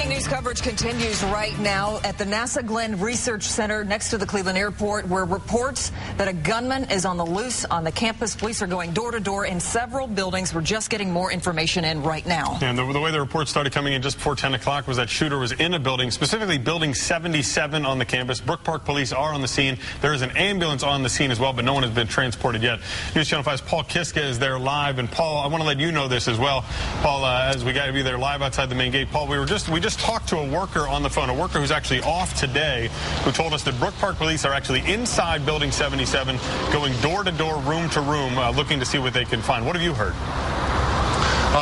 Breaking news coverage continues right now at the NASA Glenn Research Center next to the Cleveland Airport, where reports that a gunman is on the loose on the campus. Police are going door to door in several buildings. We're just getting more information in right now. And the way the reports started coming in just before 10 o'clock was that shooter was in a building, specifically building 77 on the campus. Brook Park police are on the scene. There is an ambulance on the scene as well, but no one has been transported yet. News Channel 5's Paul Kiska is there live. And Paul, I want to let you know this as well. Paul, as we got to be there live outside the main gate. Paul, we just talked to a worker on the phone, a worker who's actually off today, who told us that Brook Park police are actually inside building 77, going door to door, room to room, looking to see what they can find. What have you heard?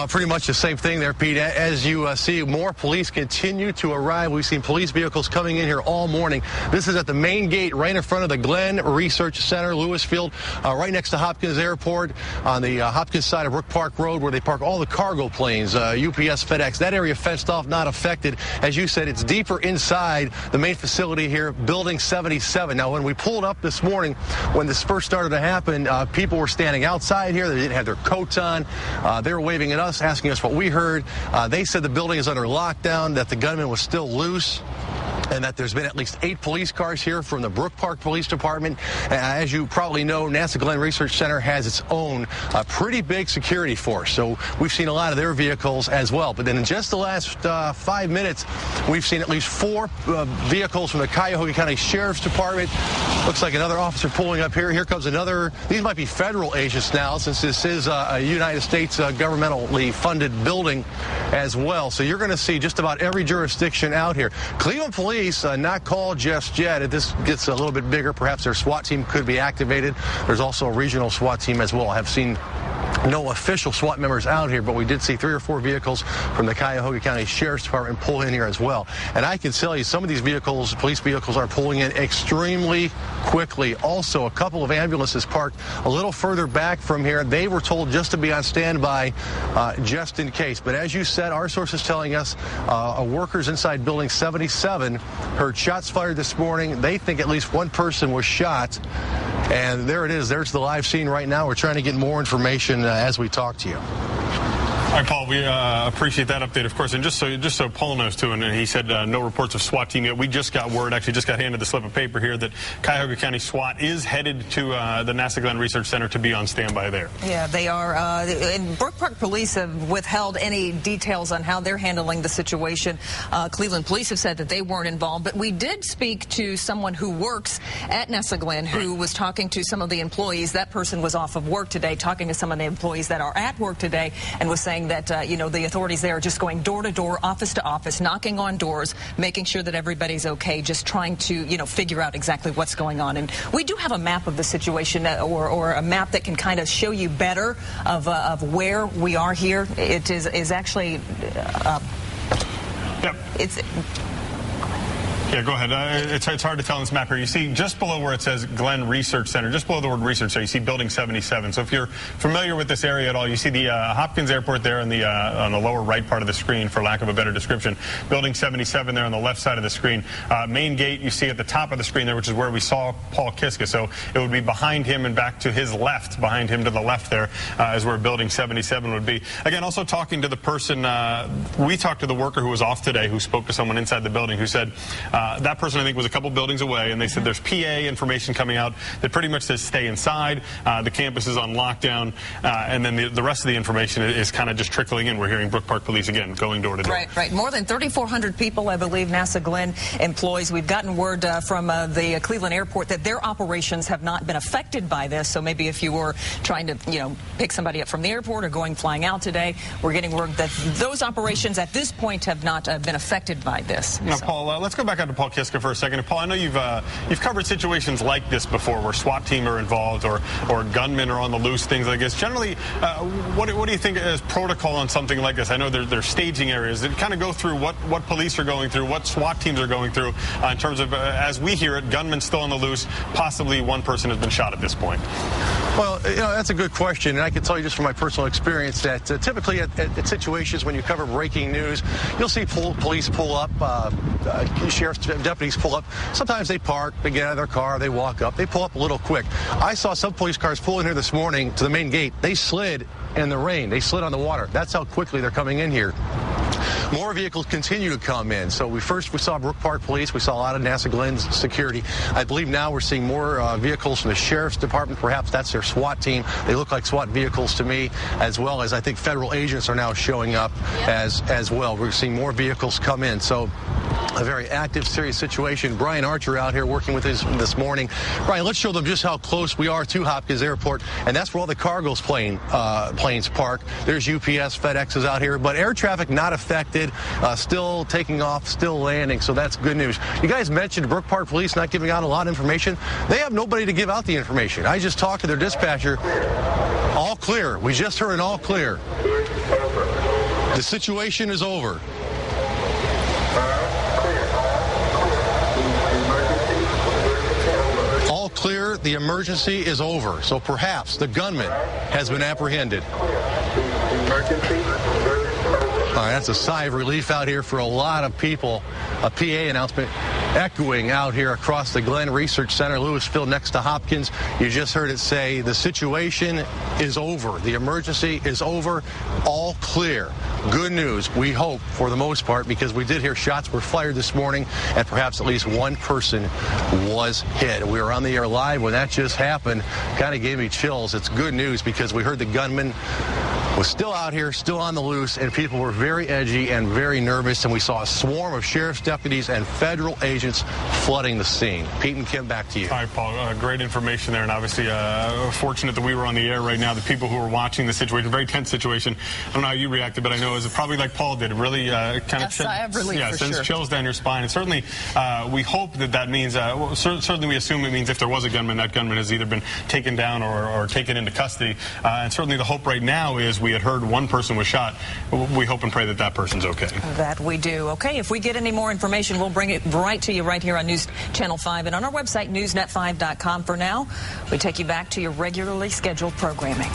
Pretty much the same thing there, Pete. As you see, more police continue to arrive. We've seen police vehicles coming in here all morning. This is at the main gate right in front of the Glenn Research Center, Lewis Field, right next to Hopkins Airport, on the Hopkins side of Brook Park Road, where they park all the cargo planes, UPS, FedEx. That area fenced off, not affected. As you said, it's deeper inside the main facility here, building 77. Now, when we pulled up this morning, when this first started to happen, people were standing outside here. They didn't have their coats on. They were waving at us, asking us what we heard. They said the building is under lockdown, that the gunman was still loose, and that there's been at least 8 police cars here from the Brook Park Police Department. As you probably know, NASA Glenn Research Center has its own pretty big security force, so we've seen a lot of their vehicles as well. But then in just the last 5 minutes, we've seen at least 4 vehicles from the Cuyahoga County Sheriff's Department. Looks like another officer pulling up here. Here comes another. These might be federal agents now, since this is a United States governmentally funded building as well. So you're going to see just about every jurisdiction out here. Cleveland police not called just yet. If this gets a little bit bigger, perhaps their SWAT team could be activated. There's also a regional SWAT team as well. I have seen no official SWAT members out here, but we did see 3 or 4 vehicles from the Cuyahoga County Sheriff's Department pull in here as well. And I can tell you, some of these vehicles, police vehicles, are pulling in extremely quickly. Also, a couple of ambulances parked a little further back from here. They were told just to be on standby just in case. But as you said, our sources telling us workers inside building 77 heard shots fired this morning. They think at least 1 person was shot. And there it is. There's the live scene right now. We're trying to get more information as we talk to you. All right, Paul, we appreciate that update, of course. And just so Paul knows, too, and he said no reports of SWAT team yet. We just got word, actually just got handed the slip of paper here, that Cuyahoga County SWAT is headed to the NASA Glenn Research Center to be on standby there. Yeah, they are. And Brook Park police have withheld any details on how they're handling the situation. Cleveland police have said that they weren't involved. But we did speak to someone who works at NASA Glenn who was talking to some of the employees. That person was off of work today, talking to some of the employees that are at work today, and was saying that, the authorities there are just going door to door, office to office, knocking on doors, making sure that everybody's okay, just trying to, figure out exactly what's going on. And we do have a map of the situation, or a map that can kind of show you better of where we are here. It is actually, yep. Yeah, go ahead. It's hard to tell on this map here. You see just below where it says Glenn Research Center, just below the word research center, you see building 77. So if you're familiar with this area at all, you see the Hopkins Airport there on the lower right part of the screen, for lack of a better description. Building 77 there on the left side of the screen. Main gate you see at the top of the screen there, which is where we saw Paul Kiska. So it would be behind him and back to his left, behind him to the left there, is where building 77 would be. Again, also talking to the person, we talked to the worker who was off today, who spoke to someone inside the building, who said, that person, I think, was a couple buildings away, and they said there's PA information coming out that pretty much says stay inside. The campus is on lockdown, and then the rest of the information is kind of just trickling in. We're hearing Brook Park police, again, going door to door. Right. More than 3,400 people, I believe, NASA Glenn employs. We've gotten word from the Cleveland Airport that their operations have not been affected by this. So maybe if you were trying to, pick somebody up from the airport or flying out today, we're getting word that those operations at this point have not been affected by this. Now, Paul, let's go back out to Paul Kiska for a second. Paul, I know you've covered situations like this before, where SWAT team are involved or gunmen are on the loose, things like this. Generally, what do you think is protocol on something like this? I know there's staging areas that kind of go through what police are going through, what SWAT teams are going through, in terms of, as we hear it, gunmen still on the loose. Possibly 1 person has been shot at this point. Well, that's a good question, and I can tell you just from my personal experience that typically at situations when you cover breaking news, you'll see police pull up, sheriff's deputies pull up. Sometimes they park, they get out of their car, they walk up, they pull up a little quick. I saw some police cars pull in here this morning to the main gate. They slid in the rain. They slid on the water. That's how quickly they're coming in here. More vehicles continue to come in. So we saw Brook Park Police. We saw a lot of NASA Glenn's security. I believe now we're seeing more vehicles from the Sheriff's Department. Perhaps that's their SWAT team. They look like SWAT vehicles to me, as well as I think federal agents are now showing up as well. We're seeing more vehicles come in. So a very active, serious situation. Brian Archer out here working with us this morning. Brian, let's show them just how close we are to Hopkins Airport, and that's where all the cargo's planes park. There's UPS, FedEx is out here, but air traffic not affected, still taking off, still landing, so that's good news. You guys mentioned Brook Park Police not giving out a lot of information. They have nobody to give out the information. I just talked to their dispatcher. All clear. We just heard an all clear. The situation is over. All clear, the emergency is over. So perhaps the gunman has been apprehended. All right, that's a sigh of relief out here for a lot of people. A PA announcement echoing out here across the Glenn Research Center, Louisville, next to Hopkins. You just heard it say the situation is over. The emergency is over. All clear. Good news, we hope, for the most part, because we did hear shots were fired this morning and perhaps at least one person was hit. We were on the air live when that just happened. Kind of gave me chills. It's good news because we heard the gunman was still out here, still on the loose, and people were very edgy and very nervous, and we saw a swarm of sheriff's deputies and federal agents flooding the scene. Pete and Kim, back to you. All right, Paul, great information there, and obviously fortunate that we were on the air right now. The people who were watching the situation, very tense situation. I don't know how you reacted, but I know it was probably like Paul did. It really kind of sends chills down your spine. And certainly we hope that means, certainly we assume it means if there was a gunman, that gunman has either been taken down or taken into custody. And certainly the hope right now is we had heard one person was shot. We hope and pray that that person's okay. That we do. Okay, if we get any more information, we'll bring it right to you right here on News Channel 5 and on our website, newsnet5.com. For now, we take you back to your regularly scheduled programming.